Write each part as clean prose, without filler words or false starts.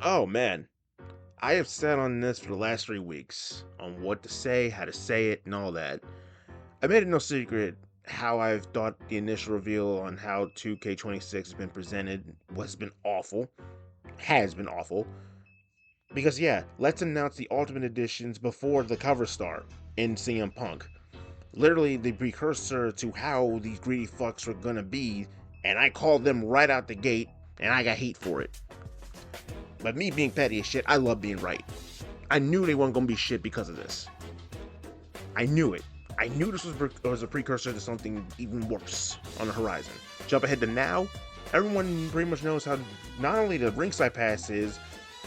Oh man, I have sat on this for the last 3 weeks on what to say, how to say it, and all that. I made it no secret how I've thought the initial reveal on how 2K26 has been presented has been awful. Has been awful. Because yeah, let's announce the Ultimate Editions before the cover star in CM Punk. Literally the precursor to how these greedy fucks are gonna be, and I called them right out the gate, and I got heat for it. But me being petty as shit, I love being right. I knew they weren't gonna be shit because of this. I knew it. I knew this was a precursor to something even worse on the horizon. Jump ahead to now, everyone pretty much knows how not only the ringside pass is,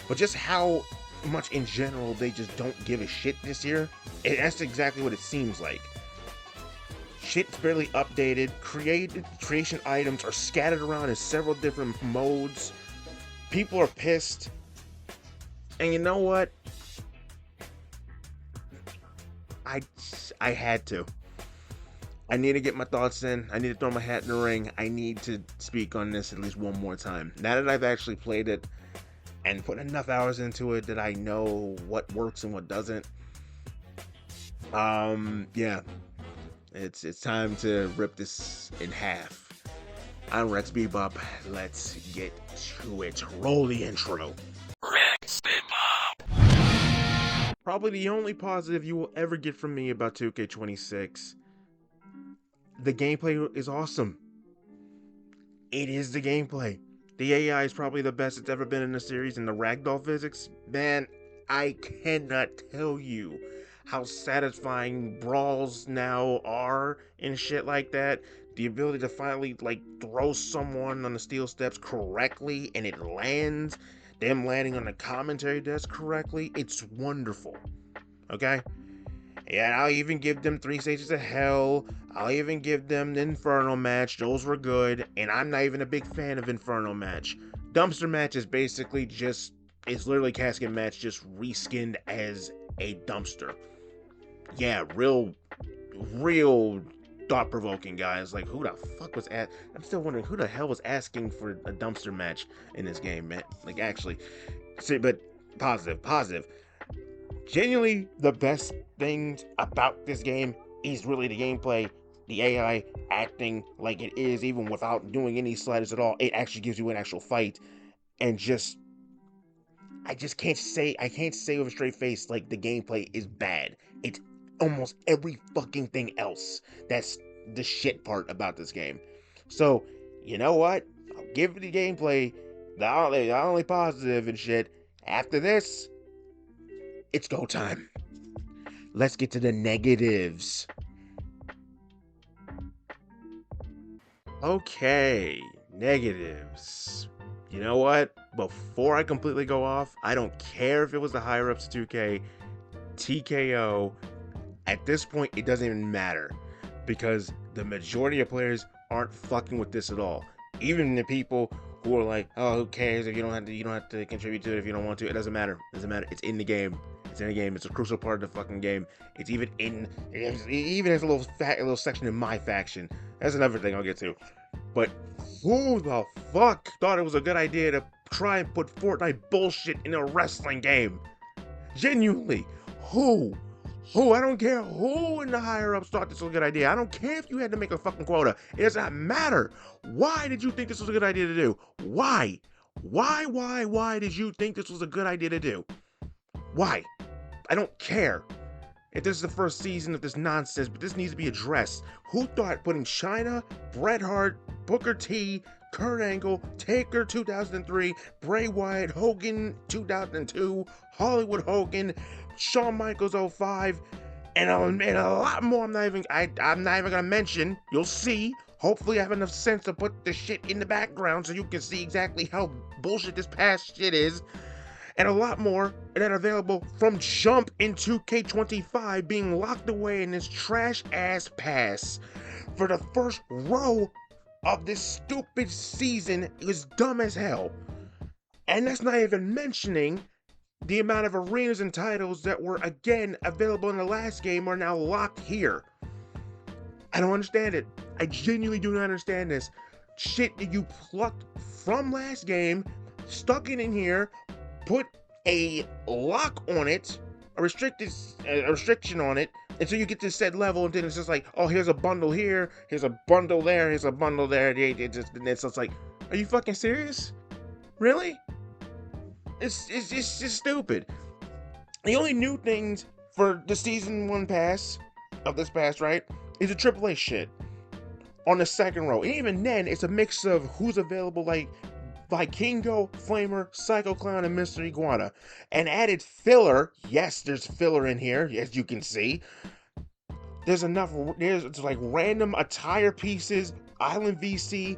but just how much in general they just don't give a shit this year. And that's exactly what it seems like. Shit's barely updated. Creation items are scattered around in several different modes. People are pissed. And you know what? I I had to. I need to get my thoughts in. I need to throw my hat in the ring. I need to speak on this at least one more time. Now that I've actually played it and put enough hours into it that I know what works and what doesn't. Yeah. It's time to rip this in half. I'm RexBebop. Let's get to it. Roll the intro. RexBebop. Probably the only positive you will ever get from me about 2K26. The gameplay is awesome. It is the gameplay. The AI is probably the best it's ever been in the series, and the ragdoll physics, man, I cannot tell you how satisfying brawls now are and shit like that. The ability to finally like throw someone on the steel steps correctly and it lands, them landing on the commentary desk correctly, it's wonderful. Okay? Yeah, I'll even give them 3 stages of hell. I'll even give them the Inferno match. Those were good. And I'm not even a big fan of Inferno match. Dumpster match is basically just, it's literally casket match just reskinned as a dumpster. Yeah, real thought-provoking, guys. Like, who the fuck was at? I'm still wondering who the hell was asking for a dumpster match in this game, man. Like, actually, see, but positive. Genuinely, the best things about this game is really the gameplay, the AI acting like it is, even without doing any sliders at all. It actually gives you an actual fight, and just I can't say with a straight face like the gameplay is bad. It's almost every fucking thing else. That's the shit part about this game. So, you know what? I'll give the gameplay the only positive and shit. After this, it's go time. Let's get to the negatives. Okay, negatives. You know what? Before I completely go off, I don't care if it was the higher ups of 2K, TKO. At this point, it doesn't even matter because the majority of players aren't fucking with this at all. Even the people who are like, "Oh, who cares if you don't have to contribute to it if you don't want to." It doesn't matter. It doesn't matter. It's in the game. It's in the game. It's a crucial part of the fucking game. It even has a little section in my faction. That's another thing I'll get to. But who the fuck thought it was a good idea to try and put Fortnite bullshit in a wrestling game? Genuinely, who? Who? I don't care who in the higher ups thought this was a good idea. I don't care if you had to make a fucking quota. It does not matter. Why did you think this was a good idea to do? Why? Why did you think this was a good idea to do? Why? I don't care. If this is the first season of this nonsense, but this needs to be addressed. Who thought putting China, Bret Hart, Booker T, Kurt Angle, Taker 2003, Bray Wyatt, Hogan 2002, Hollywood Hogan, Shawn Michaels 05, and a lot more I'm not even gonna mention. You'll see. Hopefully I have enough sense to put the shit in the background so you can see exactly how bullshit this past shit is. And a lot more that are available from jump in 2K25 being locked away in this trash ass pass for the first row of this stupid season. It was dumb as hell. And that's not even mentioning the amount of arenas and titles that were again available in the last game are now locked here. I don't understand it. I genuinely do not understand this. Shit that you plucked from last game, stuck it in here, put a lock on it, a restriction on it, until you get to said level, and then it's just like, oh, here's a bundle here, here's a bundle there, here's a bundle there. It's just like, are you fucking serious? Really? It's just stupid. The only new things for the season 1 pass of this pass, right, is the AAA shit on the second row. And even then, it's a mix of who's available, like Vikingo, Flamer, Psycho Clown, and Mr. Iguana. And added filler. Yes, there's filler in here, as you can see. There's like random attire pieces, Island VC,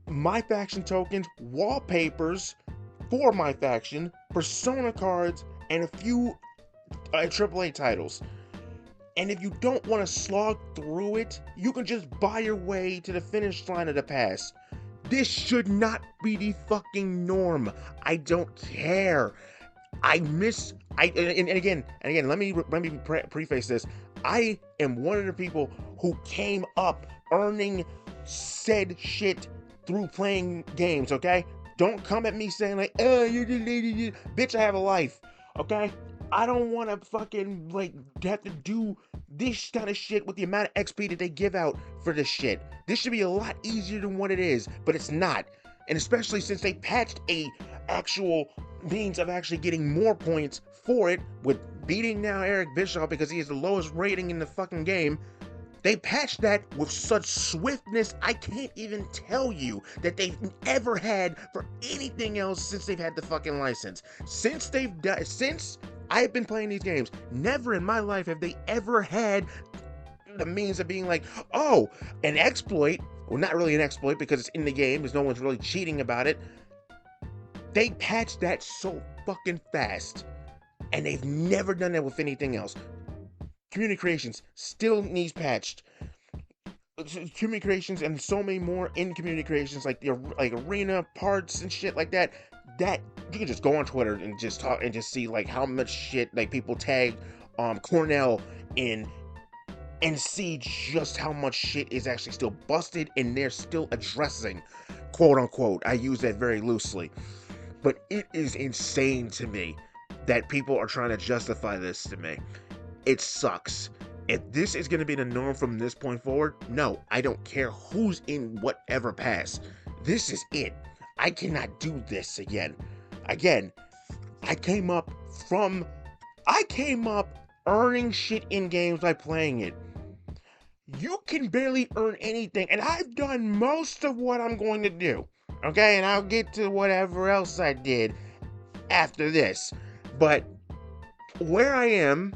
My Faction tokens, wallpapers for My Faction, Persona cards, and a few AAA titles. And if you don't want to slog through it, you can just buy your way to the finish line of the pass. This should not be the fucking norm. I don't care. And again, let me preface this. I am one of the people who came up earning said shit through playing games, okay? Don't come at me saying like, oh, you're the lady, bitch, I have a life, okay? I don't want to fucking, like, have to do this kind of shit with the amount of XP that they give out for this shit. This should be a lot easier than what it is, but it's not. And especially since they patched a actual means of actually getting more points for it, with beating now Eric Bischoff because he has the lowest rating in the fucking game. They patched that with such swiftness, I can't even tell you that they've ever had for anything else since they've had the fucking license. Since I've been playing these games, never in my life have they ever had the means of being like, oh, an exploit. Well, not really an exploit because it's in the game, because no one's really cheating about it. They patched that so fucking fast, and they've never done that with anything else. Community Creations still needs patched. Community Creations and so many more in Community Creations, like the arena parts and shit like that. That you can just go on Twitter and just talk and just see like how much shit like people tag Cornell in, and see just how much shit is actually still busted and they're still addressing, quote unquote. I use that very loosely, but it is insane to me that people are trying to justify this to me. It sucks. If this is going to be the norm from this point forward, no, I don't care who's in whatever pass. This is it. I cannot do this again. Again, I came up earning shit in games by playing it. You can barely earn anything, and I've done most of what I'm going to do. Okay, and I'll get to whatever else I did after this. But where I am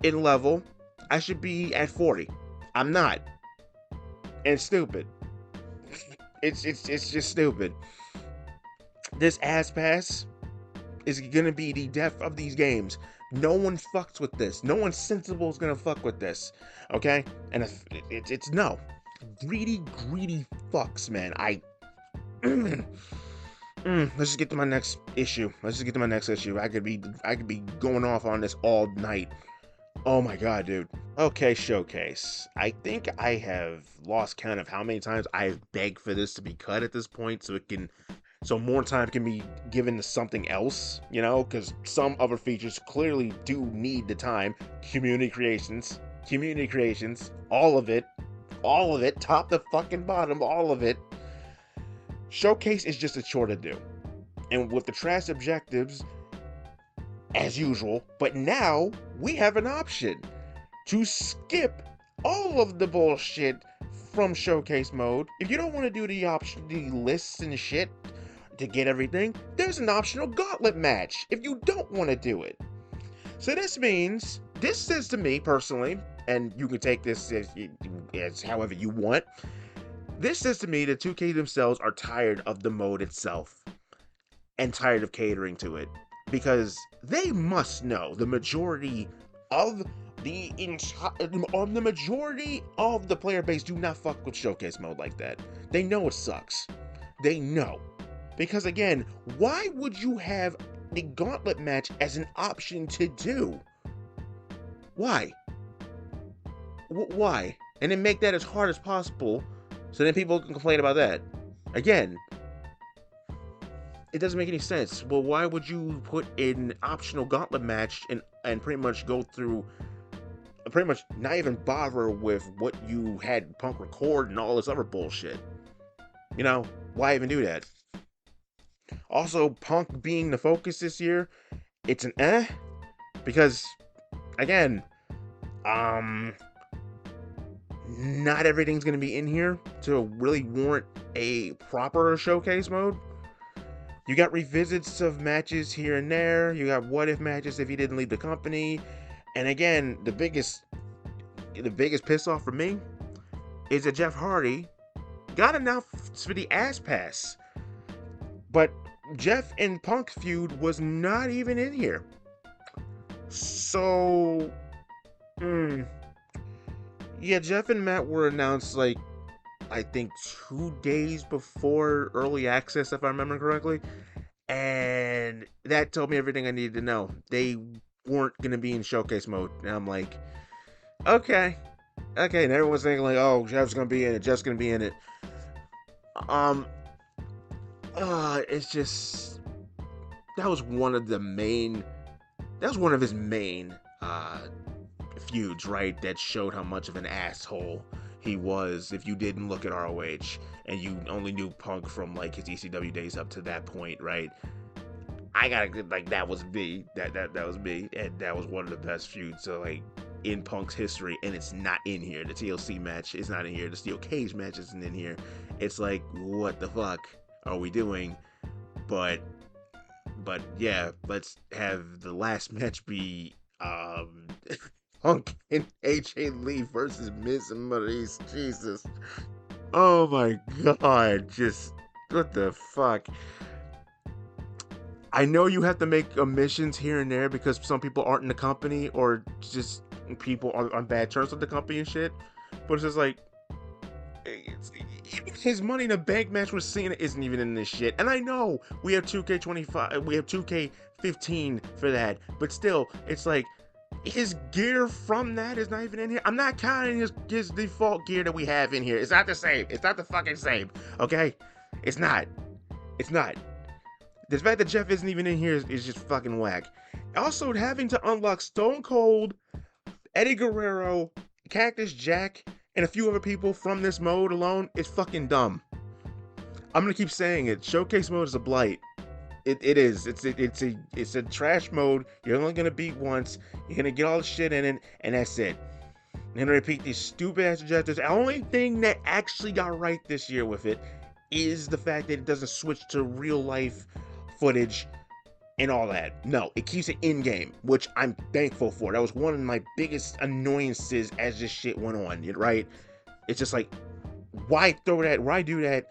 in level, I should be at 40. I'm not. And it's stupid. It's just stupid. This ass pass is gonna be the death of these games. No one fucks with this. No one sensible is gonna fuck with this. Okay? And it's no. Greedy fucks, man. Let's just get to my next issue. I could be going off on this all night. Oh my god, dude. Okay, Showcase. I think I have lost count of how many times I've begged for this to be cut at this point, so more time can be given to something else, you know, because some other features clearly do need the time. Community creations, all of it, top to fucking bottom, all of it. Showcase is just a chore to do. And with the trash objectives, as usual, but now we have an option to skip all of the bullshit from Showcase mode. If you don't want to do the lists and shit to get everything, there's an optional gauntlet match if you don't want to do it. So this says to me personally, and you can take this as however you want, this says to me that 2K themselves are tired of the mode itself and tired of catering to it. Because they must know the majority of the player base do not fuck with Showcase mode like that. They know it sucks. They know. Because again, why would you have the gauntlet match as an option to do? Why? Why? And then make that as hard as possible so then people can complain about that. Again, It doesn't make any sense. Well, why would you put an optional gauntlet match and pretty much go through, pretty much not even bother with what you had Punk record and all this other bullshit? You know, why even do that? Also, Punk being the focus this year, it's an because again, um, not everything's gonna be in here to really warrant a proper showcase mode. You got revisits of matches here and there. You got what if matches if he didn't leave the company. And again, the biggest piss off for me is that Jeff Hardy got announced for the ass pass. But Jeff and Punk feud was not even in here. So yeah, Jeff and Matt were announced like I think 2 days before early access, if I remember correctly. And that told me everything I needed to know. They weren't gonna be in showcase mode. And I'm like, okay. Okay, and everyone's thinking like, oh, Jeff's gonna be in it, Jeff's gonna be in it. It's just that was one of his main feuds, right? That showed how much of an asshole he was if you didn't look at ROH and you only knew Punk from like his ECW days up to that point, right? I gotta like that was me. That was me, and that was one of the best feuds. So like in Punk's history, and it's not in here. The TLC match is not in here. The steel cage match isn't in here. It's like, what the fuck are we doing? But yeah, let's have the last match be Punk and AJ Lee versus Miz and Maurice. Jesus. Oh my god, just what the fuck? I know you have to make omissions here and there because some people aren't in the company or just people are on bad terms with the company and shit. But it's just like, his Money in the Bank match with Cena isn't even in this shit. And I know we have 2K25, we have 2K15 for that. But still, it's like, his gear from that is not even in here. I'm not counting his default gear that we have in here. It's not the same. It's not the fucking same. Okay? It's not. It's not. The fact that Jeff isn't even in here is just fucking whack. Also, having to unlock Stone Cold, Eddie Guerrero, Cactus Jack, and a few other people from this mode alone is fucking dumb. I'm gonna keep saying it. Showcase mode is a blight. It is. It's a trash mode. You're only gonna beat once. You're gonna get all the shit in it, and that's it. You're gonna repeat these stupid ass objectives. The only thing that actually got right this year with it is the fact that it doesn't switch to real life footage and all that. No, it keeps it in game, which I'm thankful for. That was one of my biggest annoyances as this shit went on, right? It's just like, why throw that? Why do that?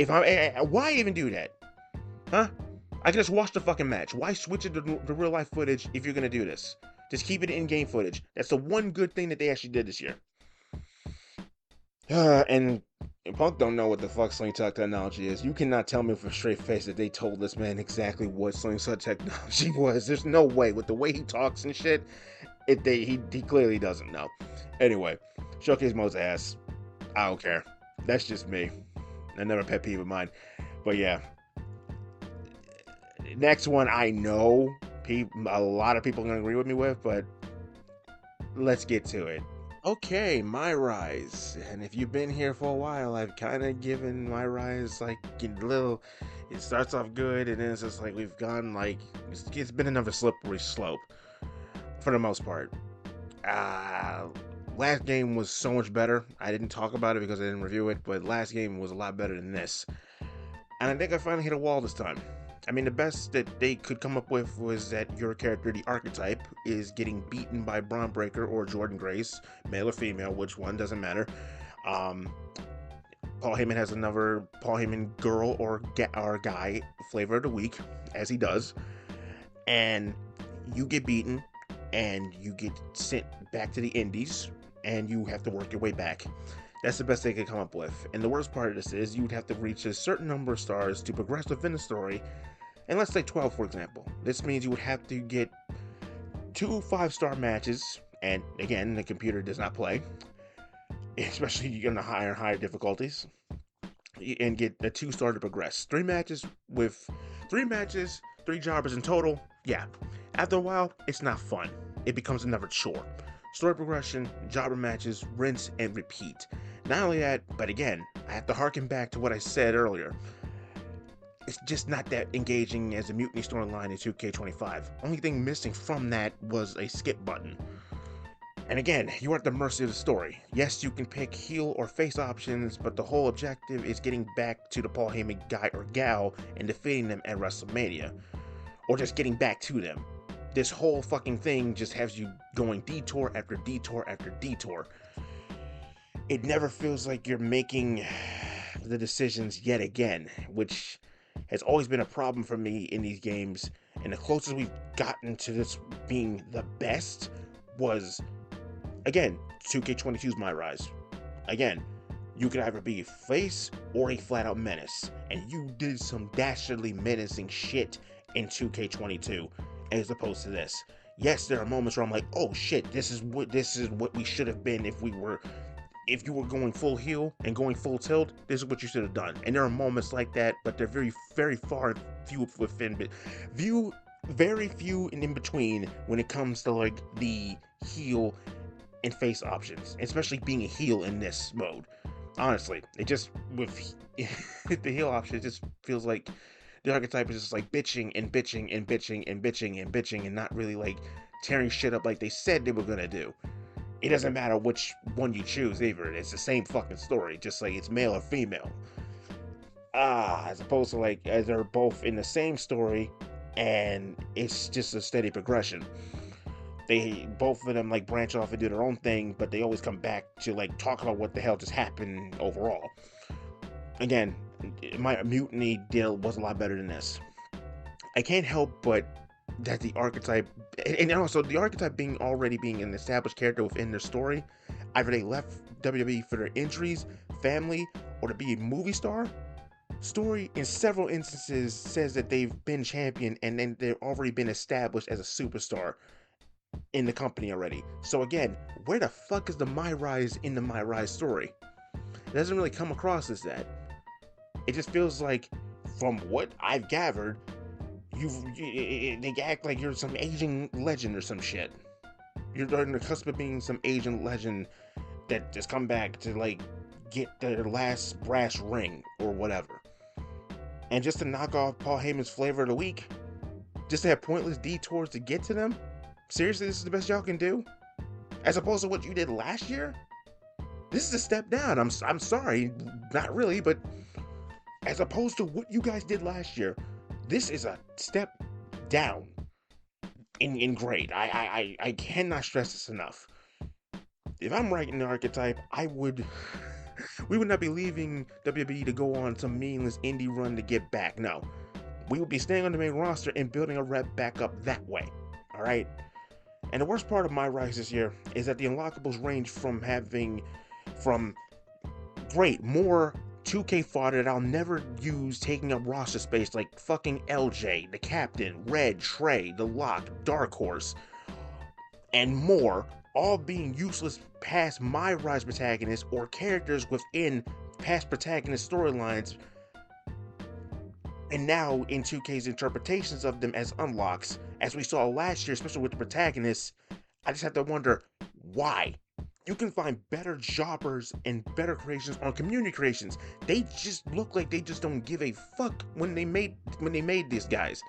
Why even do that? Huh? I can just watch the fucking match. Why switch it to real life footage if you're gonna do this? Just keep it in game footage. That's the one good thing that they actually did this year. And Punk don't know what the fuck slingshot technology is. You cannot tell me with a straight face that they told this man exactly what slingshot technology was. There's no way. With the way he talks and shit, he clearly doesn't know. Anyway, showcase mode's ass. I don't care. That's just me. Another pet peeve of mine. But yeah. Next one, I know a lot of people are going to agree with me with, but let's get to it. Okay, MyRise. And if you've been here for a while, I've kind of given MyRise like a little. It starts off good, and then it's just like we've gone like it's been another slippery slope for the most part. Last game was so much better. I didn't talk about it because I didn't review it, but last game was a lot better than this. And I think I finally hit a wall this time. I mean, the best that they could come up with was that your character, the archetype, is getting beaten by Braun Breaker or Jordan Grace, male or female, which one, doesn't matter. Paul Heyman has another Paul Heyman girl or guy flavor of the week, as he does. And you get beaten, and you get sent back to the Indies, and you have to work your way back. That's the best they could come up with. And the worst part of this is you would have to reach a certain number of stars to progress within the story. And let's say 12, for example. This means you would have to get 2 5-star matches. And again, the computer does not play, especially on the higher and higher difficulties. and get a 2-star to progress. 3 matches, 3 jobbers in total. Yeah. After a while, it's not fun. It becomes another chore. Story progression, jobber matches, rinse and repeat. Not only that, but again, I have to harken back to what I said earlier. It's just not that engaging as a Mutiny storyline in 2K25. Only thing missing from that was a skip button. And again, you are at the mercy of the story. Yes, you can pick heel or face options, but the whole objective is getting back to the Paul Heyman guy or gal and defeating them at WrestleMania. Or just getting back to them. This whole fucking thing just has you going detour after detour after detour. It never feels like you're making the decisions yet again, which has always been a problem for me in these games. And the closest we've gotten to this being the best was, again, 2K22's MyRise. Again, you could either be a face or a flat-out menace, and you did some dastardly menacing shit in 2K22 as opposed to this. Yes, there are moments where I'm like, oh shit, this is what we should have been if you were going full heel and going full tilt. This is what you should have done. And there are moments like that, but they're very, very far and few within, but very few and in between when it comes to like the heel and face options, especially being a heel in this mode. Honestly, it just with the heel option, it just feels like the archetype is just like bitching and bitching and bitching and bitching and bitching and not really like tearing shit up like they said they were gonna do. It doesn't matter which one you choose either. It's the same fucking story, just like it's male or female. As opposed to like as they're both in the same story and it's just a steady progression. They both of them like branch off and do their own thing, but they always come back to like talk about what the hell just happened overall. Again, my Mutiny deal was a lot better than this. I can't help but that the archetype, and also the archetype already being an established character within their story, either they left WWE for their injuries, family, or to be a movie star. Story in several instances says that they've been champion and then they've already been established as a superstar in the company already. So again, where the fuck is the MyRise in the MyRise story? It doesn't really come across as that. It just feels like, from what I've gathered, they act like you're some aging legend or some shit. You're on the cusp of being some aging legend that just come back to like get their last brass ring or whatever. And just to knock off Paul Heyman's flavor of the week, just to have pointless detours to get to them? Seriously, this is the best y'all can do? As opposed to what you did last year? This is a step down. I'm sorry, not really, but as opposed to what you guys did last year, this is a step down in grade. I cannot stress this enough. If I'm writing the archetype, we would not be leaving WWE to go on some meaningless indie run to get back. No, we would be staying on the main roster and building a rep back up that way. All right. And the worst part of MyRise this year is that the unlockables range from more 2K fodder that I'll never use taking up roster space, like fucking LJ, the Captain, Red, Trey, the Lock, Dark Horse, and more, all being useless past MyRise protagonists or characters within past protagonist storylines, and now in 2K's interpretations of them as unlocks, as we saw last year, especially with the protagonists. I just have to wonder why. You can find better jobbers and better creations on community creations. They just look like they just don't give a fuck when they made these guys.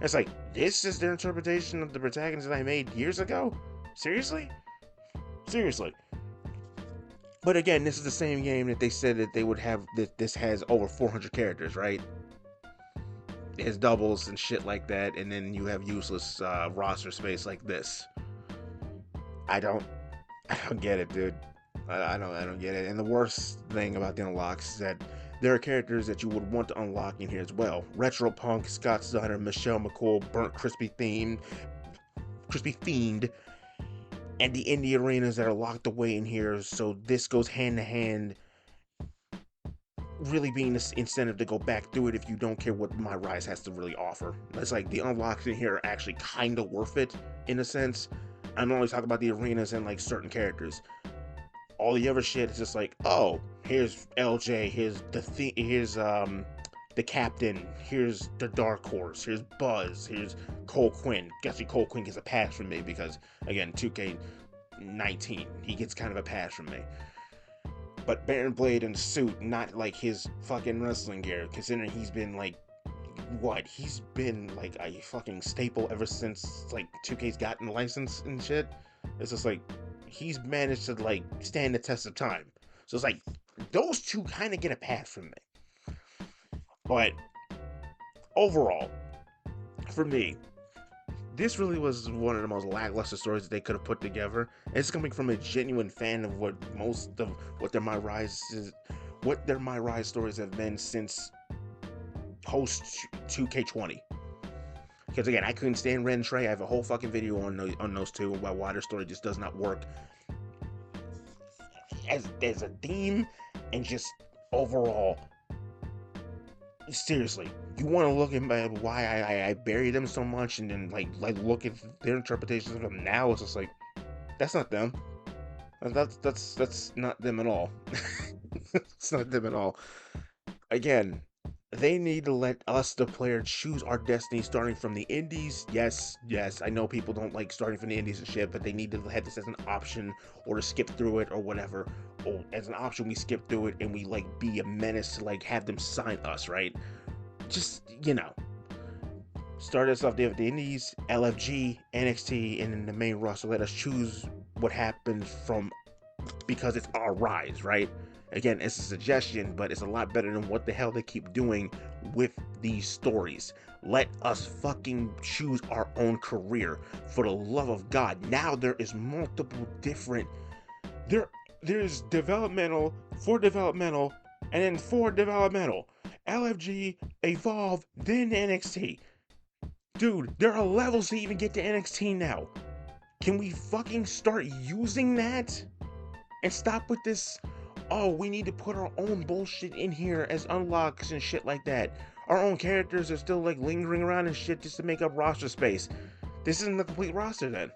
It's like, this is their interpretation of the protagonists that I made years ago? Seriously? Seriously. But again, this is the same game that they said that they would have, that this has over 400 characters, right? It has doubles and shit like that, and then you have useless roster space like this. I don't get it, dude. I don't get it. And the worst thing about the unlocks is that there are characters that you would want to unlock in here as well. Retro Punk, Scott Steiner, Michelle McCool, Burnt Crispy Fiend, and the indie arenas that are locked away in here. So this goes hand to hand, really being this incentive to go back through it if you don't care what MyRise has to really offer. It's like the unlocks in here are actually kind of worth it in a sense. I'm always talking about the arenas and like certain characters. All the other shit is just like, oh, here's LJ, here's the captain, here's the dark horse, here's Buzz, here's Cole Quinn. Guess Cole Quinn gets a pass from me because again, 2K19, he gets kind of a pass from me. But Baron Blade in the suit, not like his fucking wrestling gear, considering he's been like, what? He's been like a fucking staple ever since like 2K's gotten the license and shit. It's just like, he's managed to like stand the test of time. So it's like, those two kind of get a pass from me. But overall, for me, this really was one of the most lackluster stories that they could have put together. And it's coming from a genuine fan of what most of what their MyRise stories have been since post 2K20. Because again, I couldn't stand Ren and Trey. I have a whole fucking video on those two about why their story just does not work as a theme and just overall. Seriously, you want to look at why I bury them so much, and then like look at their interpretations of them now. It's just like, that's not them. That's not them at all. It's not them at all. Again, they need to let us, the player, choose our destiny starting from the indies. Yes, I know people don't like starting from the indies and shit, but they need to have this as an option, or to skip through it or whatever. Or as an option, we skip through it and we like be a menace to like have them sign us, right? Just, start us off there with the indies, LFG, NXT, and then the main roster. Let us choose what happens from, because it's our rise, right? Again, it's a suggestion, but it's a lot better than what the hell they keep doing with these stories. Let us fucking choose our own career, for the love of God. Now there is multiple different, there's developmental, for developmental, and then for developmental. LFG, Evolve, then NXT. Dude, there are levels to even get to NXT now. Can we fucking start using that? And stop with this, oh, we need to put our own bullshit in here as unlocks and shit like that. Our own characters are still like lingering around and shit just to make up roster space. This isn't the complete roster then.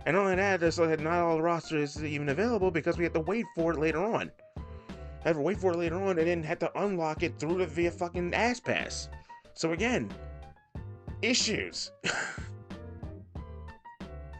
And not only that, there's like not all the roster is even available because we have to wait for it later on. Have to wait for it later on and then have to unlock it through the via fucking ass pass. So again, issues.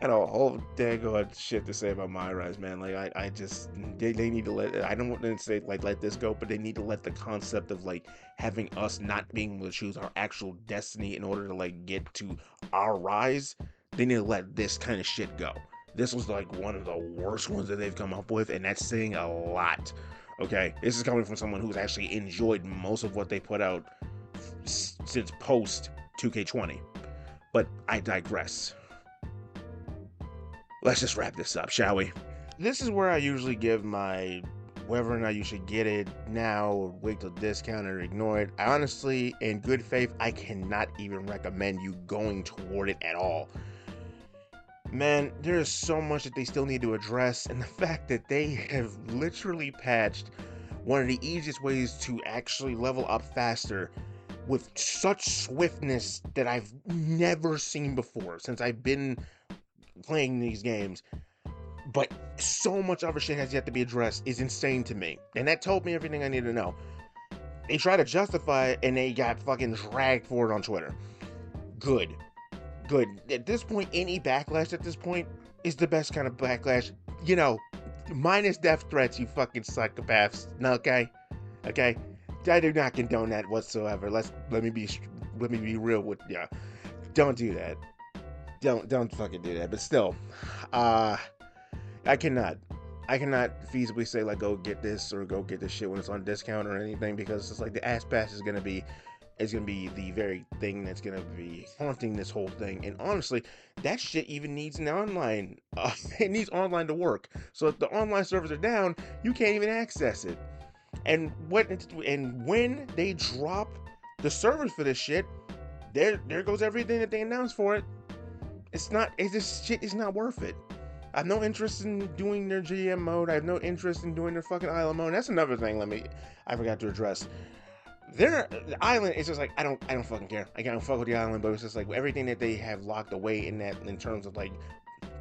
I got a whole daggone shit to say about MyRise, man. Like, I just, they need to let, I don't want to say, like, let this go, but they need to let the concept of, like, having us not being able to choose our actual destiny in order to, like, get to our rise, they need to let this kind of shit go. This was, like, one of the worst ones that they've come up with, and that's saying a lot, okay? This is coming from someone who's actually enjoyed most of what they put out since post 2K20. But I digress. Let's just wrap this up, shall we? This is where I usually give my whether or not you should get it now or wait till discount or ignore it. I honestly, in good faith, I cannot even recommend you going toward it at all. Man, there is so much that they still need to address, and the fact that they have literally patched one of the easiest ways to actually level up faster with such swiftness that I've never seen before since I've been playing these games, but so much other shit has yet to be addressed, is insane to me. And that told me everything I need to know. They tried to justify it and they got fucking dragged for it on Twitter. Good. At this point, any backlash at this point is the best kind of backlash. Minus death threats, you fucking psychopaths. No, okay? I do not condone that whatsoever. Let me be real with ya. Don't do that. Don't fucking do that. But still, I cannot feasibly say like go get this or go get this shit when it's on discount or anything, because it's like the ass pass is gonna be the very thing that's gonna be haunting this whole thing. And honestly, that shit even needs an online. It needs online to work. So if the online servers are down, you can't even access it. And when they drop the servers for this shit, there goes everything that they announced for it. This shit is not worth it. I have no interest in doing their GM mode. I have no interest in doing their fucking island mode. That's another thing I forgot to address. The island is just like, I don't fucking care. I don't fuck with the island, but it's just like everything that they have locked away in terms of like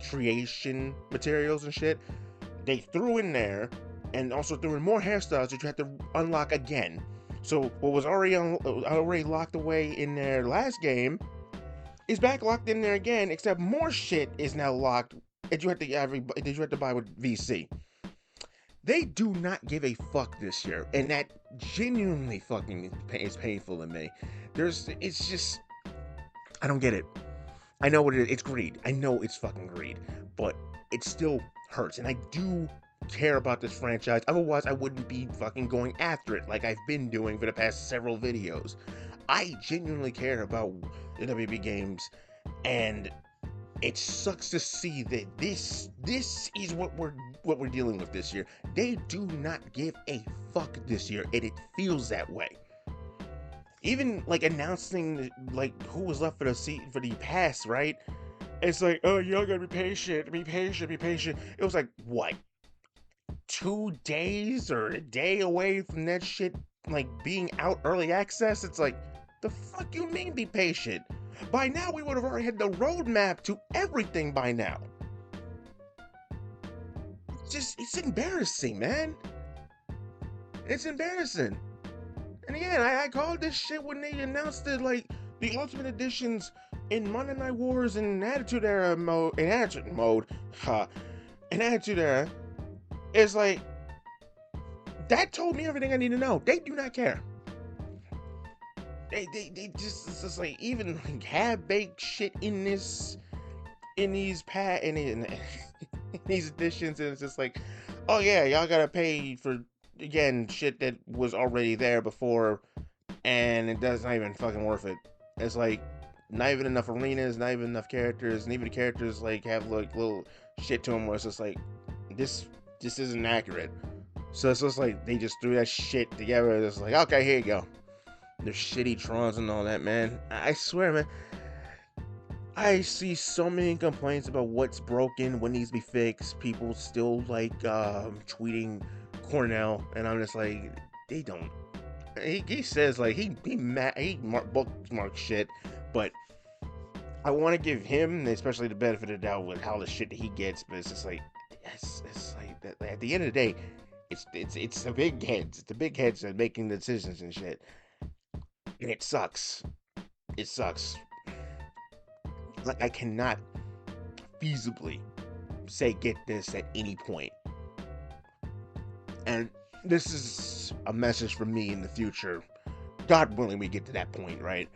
creation materials and shit. they threw in there, and also threw in more hairstyles that you had to unlock again. So what was already locked away in their last game is back locked in there again, except more shit is now locked that you have to buy with VC. They do not give a fuck this year, and that genuinely fucking is painful to me. It's just, I don't get it. I know what it is. It's greed. I know it's fucking greed, but it still hurts, and I do care about this franchise. Otherwise, I wouldn't be fucking going after it like I've been doing for the past several videos. I genuinely care about the WWE games, and it sucks to see that this is what we're dealing with this year. They do not give a fuck this year, and it feels that way. Even like announcing like who was left for the pass, right? It's like, oh, y'all gotta be patient, be patient, be patient. It was like, what, 2 days or a day away from that shit like being out early access? It's like, the fuck you mean be patient? By now we would have already had the roadmap to everything by now. It's embarrassing, man. It's embarrassing. And again, I called this shit when they announced it, like the Ultimate Editions in Monday Night Wars and Attitude Era mode, in Attitude Era. It's like, that told me everything I need to know. They do not care. They just, it's just like, even like half-baked shit in these editions, and it's just like, oh yeah, y'all gotta pay for, again, shit that was already there before, and it does not even fucking worth it. It's like, not even enough arenas, not even enough characters, and even the characters like have like little shit to them where it's just like, this isn't accurate. So it's just like they just threw that shit together. It's like, okay, here you go. There's shitty Trons and all that, man. I swear, man. I see so many complaints about what's broken, what needs to be fixed. People still like tweeting Cornell, and I'm just like, they don't. He says like he bookmark shit, but I want to give him, especially the benefit of the doubt with how the shit that he gets. But it's just like, it's like that. At the end of the day, it's the big heads. It's the big heads that are making the decisions and shit. And it sucks. It sucks. Like, I cannot feasibly say get this at any point. And this is a message from me in the future. God willing, we get to that point, right?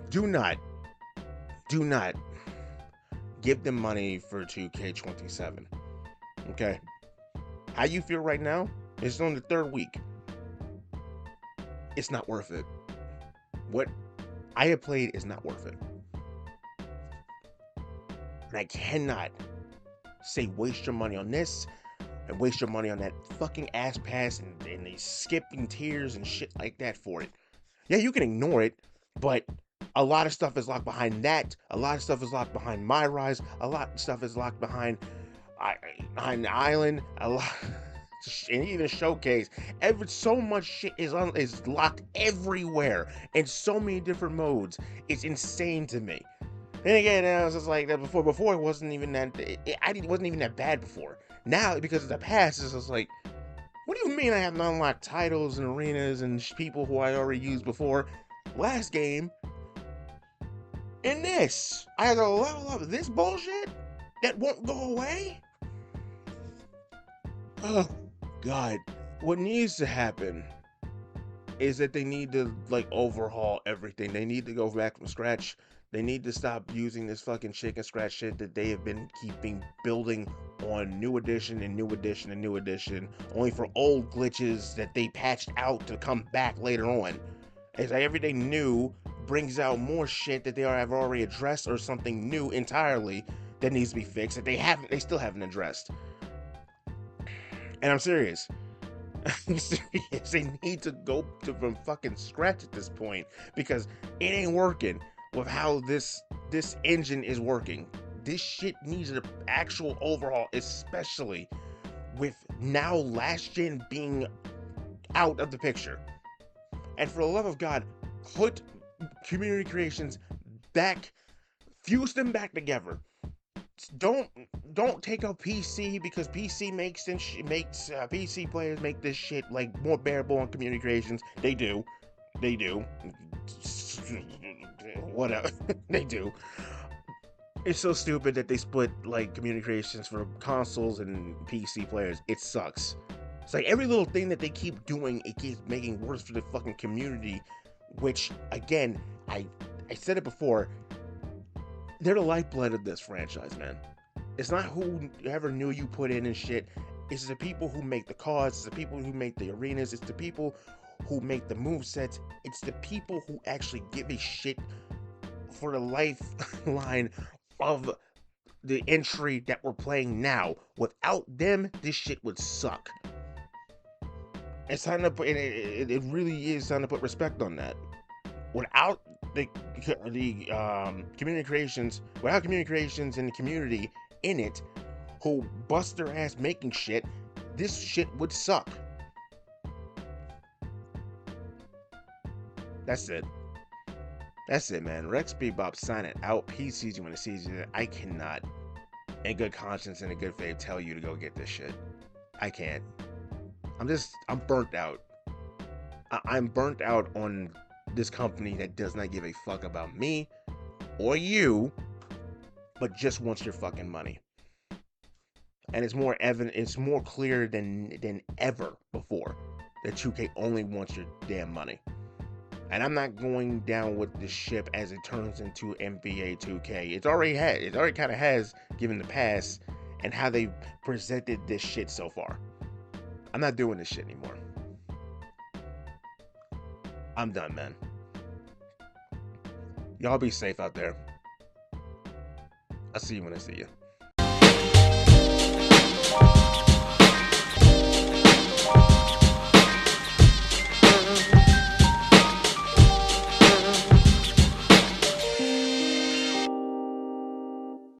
Do not give them money for 2K27. Okay? How you feel right now? It's on the 3rd week. It's not worth it. What I have played is not worth it. And I cannot say waste your money on this and waste your money on that fucking ass pass and these skipping tiers and shit like that for it. Yeah, you can ignore it, but a lot of stuff is locked behind that. A lot of stuff is locked behind MyRise. A lot of stuff is locked behind the island. A lot. And even Showcase, so much shit is locked everywhere in so many different modes. It's insane to me. And again, I was just like that before. Before it wasn't even that. It wasn't even that bad before. Now, because of the past, it's just like, what do you mean I have to unlock titles and arenas and people who I already used before? Last game. In this, I have to level up this bullshit that won't go away. Oh God, what needs to happen is that they need to like overhaul everything. They need to go back from scratch. They need to stop using this fucking chicken scratch shit that they have been building on new edition and new edition and new edition, only for old glitches that they patched out to come back later on. It's like everything new brings out more shit that they have already addressed, or something new entirely that needs to be fixed that they still haven't addressed. And I'm serious. I'm serious. They need to go from fucking scratch at this point, because it ain't working with how this engine is working. This shit needs an actual overhaul, especially with now last gen being out of the picture. And for the love of God, put community creations back, fuse them back together. don't don't take out PC because PC makes PC players make this shit like more bearable on community creations. They do. Whatever they do. It's so stupid that they split like community creations for consoles and PC players. It sucks. It's like every little thing that they keep doing, it keeps making worse for the fucking community. Which again, I said it before. They're the lifeblood of this franchise, man. It's not whoever knew you put in and shit. It's the people who make the cards. It's the people who make the arenas. It's the people who make the movesets. It's the people who actually give a shit for the lifeline of the entry that we're playing now. Without them, this shit would suck. It's time to put. It really is time to put respect on that. Without the community creations, without community creations and the community in it, who bust their ass making shit, this shit would suck. That's it. That's it, man. RexBebop signing out. PCs you want to see. I cannot, in good conscience and in good faith, tell you to go get this shit. I can't. I'm burnt out. I'm burnt out on this company that does not give a fuck about me or you, but just wants your fucking money. And it's more evident, it's more clear than ever before that 2K only wants your damn money. And I'm not going down with the ship as it turns into NBA 2K. It already kind of has, given the past and how they presented this shit so far. I'm not doing this shit anymore. I'm done, man. Y'all be safe out there. I'll see you when I see you.